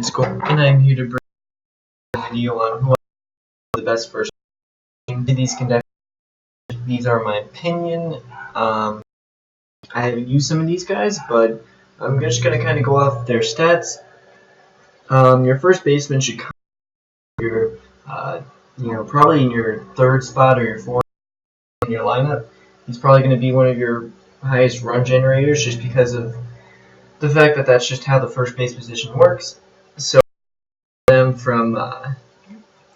it's Gordon, and I'm here to bring a video on who are the best first team. These are my opinion. I haven't used some of these guys, but I'm just gonna kind of go off their stats. Your first baseman should come your, probably in your third spot or your fourth in your lineup. He's probably going to be one of your highest run generators, just because of the fact that that's just how the first base position works. So them from, I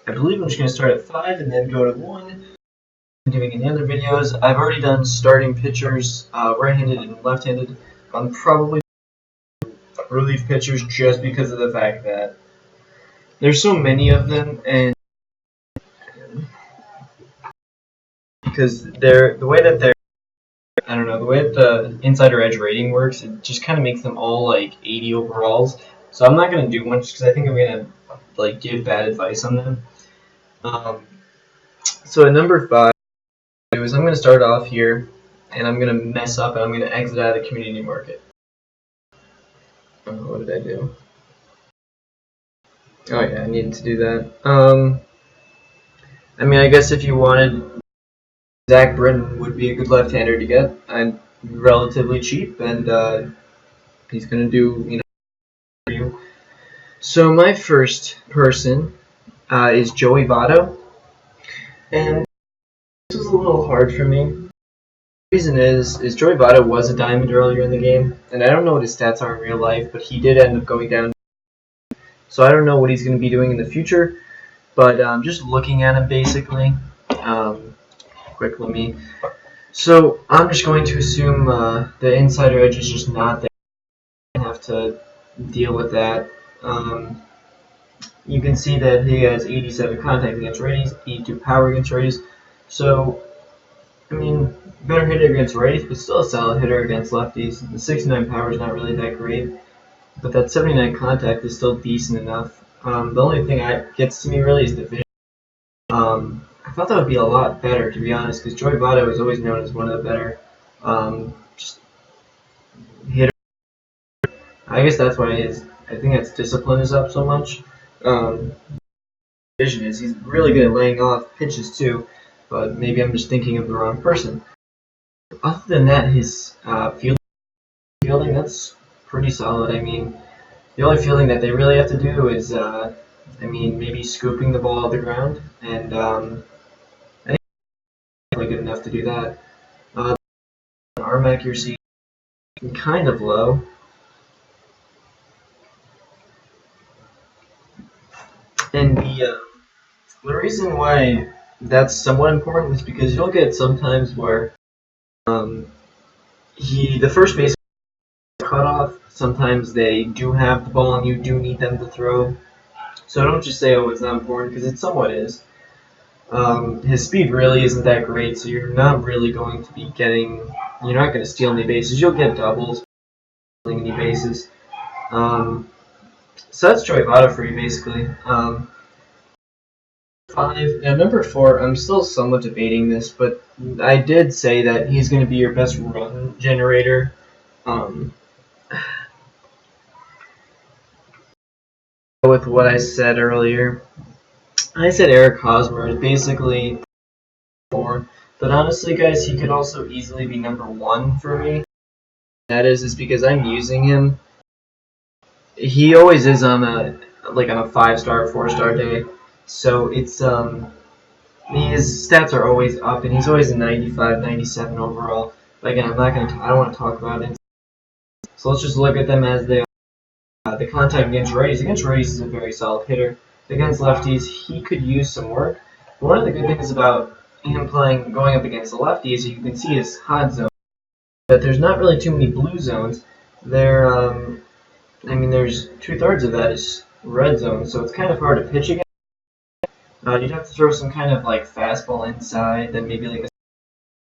believe I'm just going to start at 5 and then go to 1. I'm doing in the other videos. I've already done starting pitchers, right-handed and left-handed. I'm probably relief pitchers just because of the fact that there's so many of them, and because the way that the insider edge rating works, it just kind of makes them all like 80 overalls. So I'm not gonna do one just because I think I'm gonna like give bad advice on them. So at number 5, I'm gonna start off here, and I'm gonna mess up, and I'm gonna exit out of the community market. What did I do? Oh yeah, I needed to do that. I guess if you wanted, Zach Britton would be a good left-hander to get. I'm relatively cheap, and he's gonna do for you. So my first person is Joey Votto, and this was a little hard for me. The reason is Joey Votto was a diamond earlier in the game, and I don't know what his stats are in real life, but he did end up going down. So I don't know what he's going to be doing in the future, but just looking at him basically. Quick, let me. So I'm just going to assume the insider edge is just not there. I have to deal with that. You can see that he has 87 contact against righties, 82 power against righties. So, better hitter against righties, but still a solid hitter against lefties. The 69 power is not really that great, but that 79 contact is still decent enough. The only thing that gets to me really is the vision. I thought that would be a lot better, to be honest, because Joey Votto is always known as one of the better just hitters. I guess that's why I think that's discipline is up so much. Vision is he's really good at laying off pitches too, but maybe I'm just thinking of the wrong person. Other than that, his fielding that's pretty solid. The only fielding that they really have to do is maybe scooping the ball off the ground, and I think he's really good enough to do that. Arm accuracy kind of low. And the reason why that's somewhat important is because you'll get sometimes where the first base cut off. Sometimes they do have the ball and you do need them to throw. So don't just say, oh, it's not important, because it somewhat is. His speed really isn't that great, so you're not really going to be you're not going to steal any bases. You'll get doubles, stealing any bases. So that's Joey Votto for you, basically. 5. Now, number 4, I'm still somewhat debating this, but I did say that he's going to be your best run generator. With what I said earlier, I said Eric Hosmer is basically 4, but honestly, guys, he could also easily be number 1 for me. That is because I'm using him. He always is on a 5-star, 4-star day. So it's his stats are always up, and he's always a 95, 97 overall. But again, I don't want to talk about it. So let's just look at them as they are. The contact against righties is a very solid hitter. Against lefties, he could use some work. But one of the good things about him going up against the lefty is you can see his hot zone. But there's not really too many blue zones. There's 2/3 of that is red zone, so it's kind of hard to pitch against. You'd have to throw some kind of fastball inside, then maybe a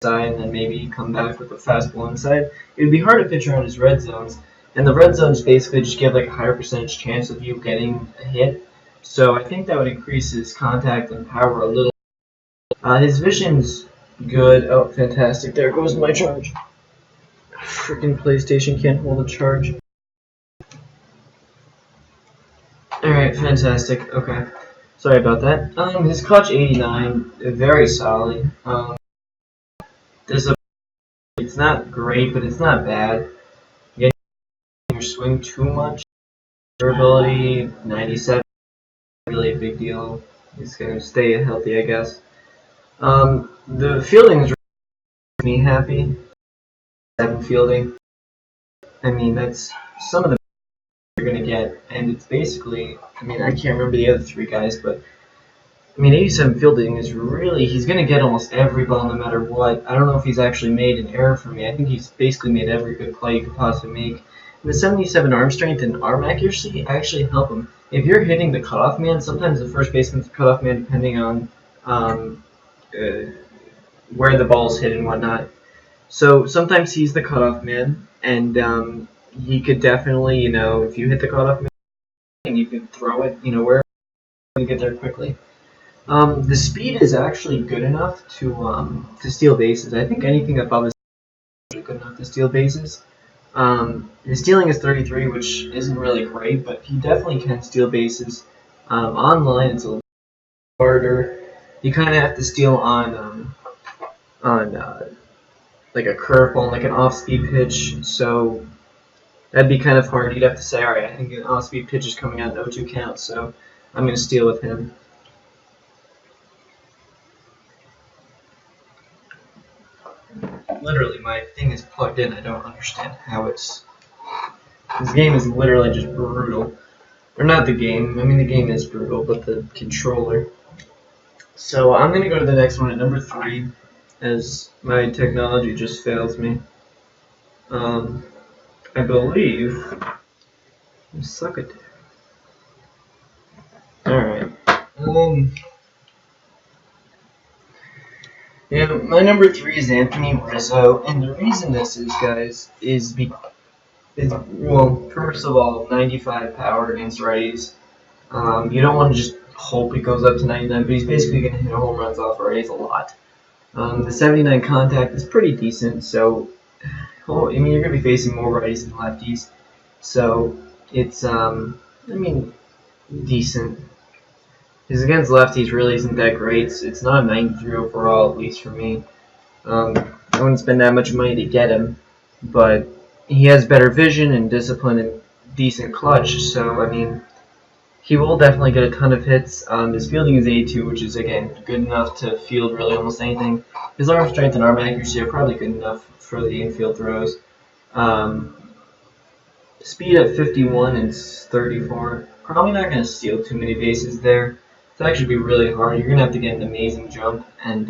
side, and then maybe come back with a fastball inside. It would be hard to pitch around his red zones, and the red zones basically just give a higher percentage chance of you getting a hit. So I think that would increase his contact and power a little. His vision's good. Oh, fantastic! There goes my charge. Freaking PlayStation can't hold a charge. Alright, fantastic. Okay. Sorry about that. His clutch 89, very solid. There's a, it's not great, but it's not bad. You get your swing too much. Durability, 97, really a big deal. He's gonna stay healthy, I guess. The fielding is really me happy. 7 fielding. I mean, that's some of the you're gonna get, and it's basically. I mean, I can't remember the other 3 guys, but I mean, 87 fielding is really, he's going to get almost every ball no matter what. I don't know if he's actually made an error for me. I think he's basically made every good play you could possibly make. And the 77 arm strength and arm accuracy actually help him. If you're hitting the cutoff man, sometimes the first baseman's the cutoff man depending on uh, where the ball's hit and whatnot. So sometimes he's the cutoff man, and he could definitely, if you hit the cutoff man, you could throw it, wherever you get there quickly. The speed is actually good enough to steal bases. I think anything above is good enough to steal bases. His stealing is 33, which isn't really great, but he definitely can steal bases. Online, it's a little harder. You kind of have to steal on like a curveball, like an off-speed pitch. So that'd be kind of hard. You'd have to say, all right, I think an off-speed pitch is coming out, no 2 counts, so I'm going to steal with him. Literally, my thing is plugged in. I don't understand how it's. This game is literally just brutal. Or not the game. I mean, the game is brutal, but the controller. So I'm gonna go to the next one at number 3, as my technology just fails me. I believe. Suck it. All right. Yeah, my number 3 is Anthony Rizzo, and the reason this is, guys, is well, first of all, 95 power against righties. You don't want to just hope it goes up to 99, but he's basically going to hit home runs off righties a lot. The 79 contact is pretty decent, so I mean you're going to be facing more righties than lefties, so it's decent. His against lefties really isn't that great. It's not a 93 overall, at least for me. I wouldn't spend that much money to get him, but he has better vision and discipline and decent clutch, so I mean, he will definitely get a ton of hits. His fielding is 82, which is, again, good enough to field really almost anything. His arm strength and arm accuracy are probably good enough for the infield throws. Speed at 51 and 34. Probably not going to steal too many bases there. It's actually be really hard. You're going to have to get an amazing jump and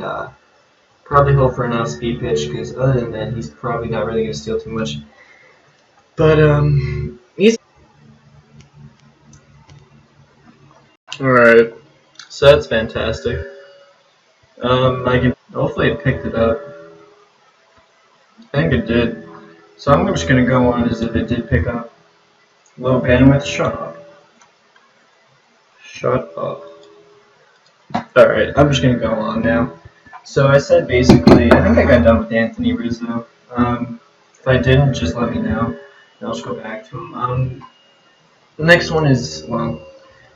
probably hope for an off-speed pitch, because other than that, he's probably not really going to steal too much. But he's alright. So that's fantastic. I can hopefully it picked it up. I think it did. So I'm just gonna go on as if it did pick up. Low bandwidth, shut up. Shut up. Alright, I'm just gonna go on now. So I said basically, I think I got done with Anthony Rizzo. If I didn't, just let me know. And I'll just go back to him. The next one is, well,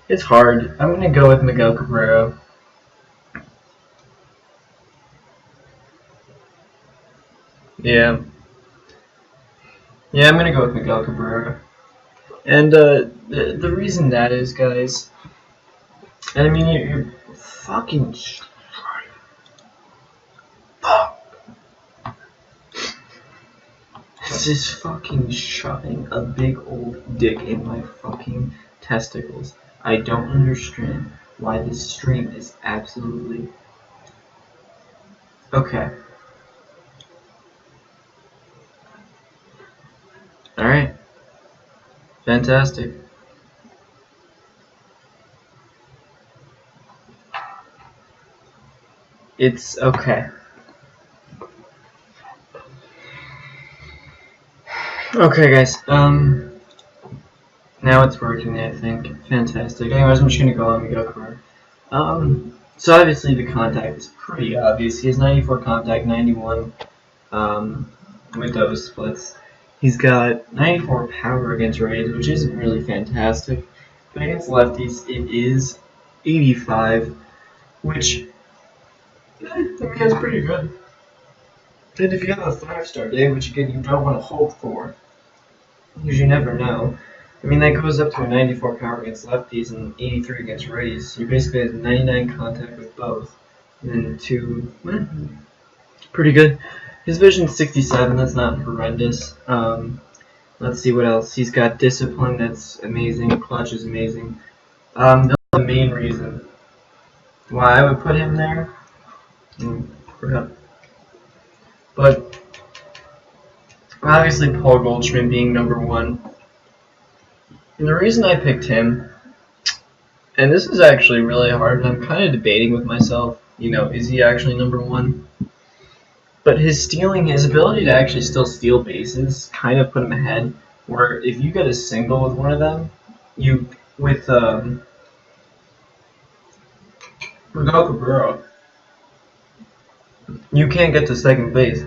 it's hard. I'm gonna go with Miguel Cabrera. Yeah. Yeah, I'm gonna go with Miguel Cabrera. And the reason that is, guys, and I mean, you're fucking. Fuck. This is fucking shoving a big old dick in my fucking testicles. I don't understand why this stream is absolutely. Okay. Alright. Fantastic. It's okay. Okay, guys. Now it's working, I think. Fantastic. Anyways, I'm just gonna go on and go career. So obviously the contact is pretty obvious. He has 94 contact, 91 with those splits. He's got 94 power against righties, which isn't really fantastic. But against lefties, it is 85, which I mean, that's pretty good. And if you have a 5-star day, which again you don't want to hope for, because you never know. I mean, that goes up to a 94 power against lefties and 83 against righties. You basically have 99 contact with both. And pretty good. His vision's 67, that's not horrendous. Let's see what else. He's got discipline, that's amazing. Clutch is amazing. The main reason why I would put him there, but obviously Paul Goldschmidt being number 1. And the reason I picked him, and this is actually really hard, and I'm kind of debating with myself, is he actually number 1? But his ability to actually still steal bases kind of put him ahead, where if you get a single with one of them, with Miguel Cabrera, you can't get to second base.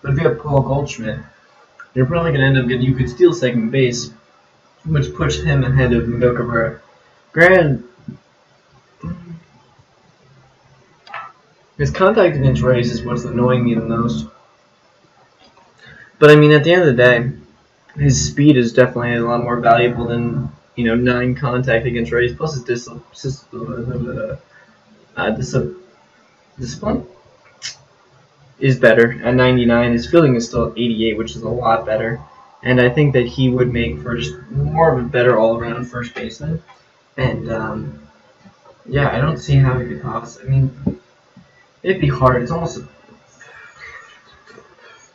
But if you have Paul Goldschmidt, you're probably going to end up you could steal second base, which puts him ahead of Miguel Cabrera. Granted, his contact against righties is what's annoying me the most. But I mean, at the end of the day, his speed is definitely a lot more valuable than 9 contact against righties. Plus his discipline is better at 99. His fielding is still 88, which is a lot better. And I think that he would make for just more of a better all-around first baseman. And yeah, I don't see how he could possibly. I mean, it'd be hard. It's almost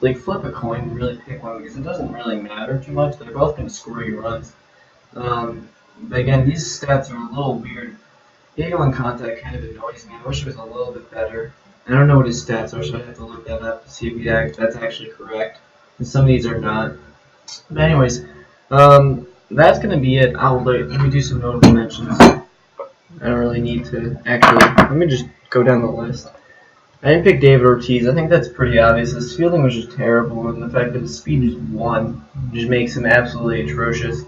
like flip a coin and really pick one because it doesn't really matter too much. They're both going to score you runs. But again, these stats are a little weird. 81 contact kind of annoys me. I wish it was a little bit better. I don't know what his stats are, so I have to look that up to see if that's actually correct. And some of these are not. But anyways, that's going to be it. Let me do some notable mentions. I don't really need to actually. Let me just go down the list. I didn't pick David Ortiz. I think that's pretty obvious. His fielding was just terrible, and the fact that his speed is 1 just makes him absolutely atrocious.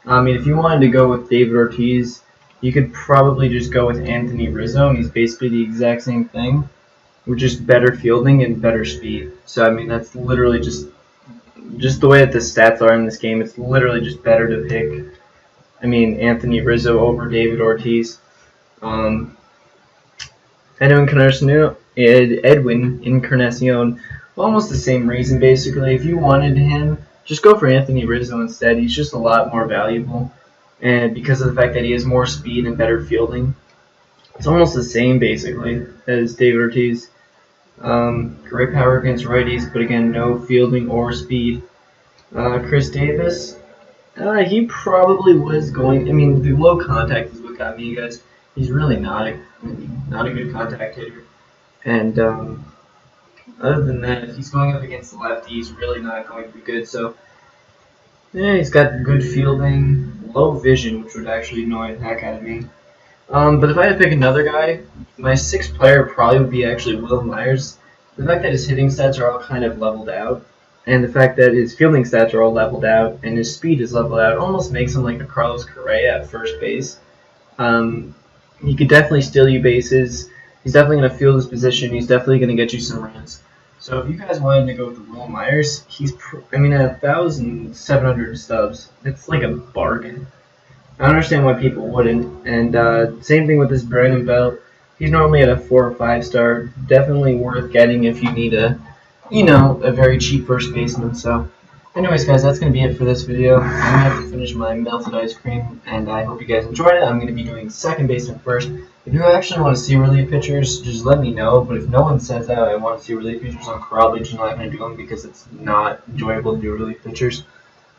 I mean, if you wanted to go with David Ortiz, you could probably just go with Anthony Rizzo, and he's basically the exact same thing, with just better fielding and better speed. So, I mean, that's literally just the way that the stats are in this game. It's literally just better to pick, Anthony Rizzo over David Ortiz. Edwin Encarnacion, almost the same reason basically. If you wanted him, just go for Anthony Rizzo instead. He's just a lot more valuable, and because of the fact that he has more speed and better fielding, it's almost the same basically as David Ortiz. Great power against righties, but again, no fielding or speed. Chris Davis, he probably was going. The low contact is what got me, guys. He's really not a good contact hitter. And other than that, if he's going up against the lefty, he's really not going to be good. So, yeah, he's got good fielding, low vision, which would actually annoy the heck out of me. But if I had to pick another guy, my 6th player probably would be actually Will Myers. The fact that his hitting stats are all kind of leveled out, and the fact that his fielding stats are all leveled out, and his speed is leveled out, almost makes him like a Carlos Correa at first base. He could definitely steal you bases. He's definitely going to field his position. He's definitely going to get you some runs. So if you guys wanted to go with Will Myers, he's at 1,700 stubs. It's like a bargain. I understand why people wouldn't. And same thing with this Brandon Belt. He's normally at a 4 or 5 star. Definitely worth getting if you need a very cheap first baseman. So, anyways, guys, that's going to be it for this video. I'm going to have to finish my melted ice cream, and I hope you guys enjoyed it. I'm going to be doing second baseman first. If you actually want to see relief pitchers, just let me know. But if no one says that I want to see relief pitchers, I'm probably just not going to do them because it's not enjoyable to do relief pitchers.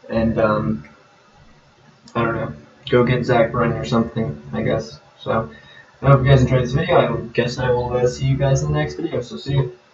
And, I don't know. Go get Zach Brennan or something, I guess. So, I hope you guys enjoyed this video. I guess I will see you guys in the next video. So, see you.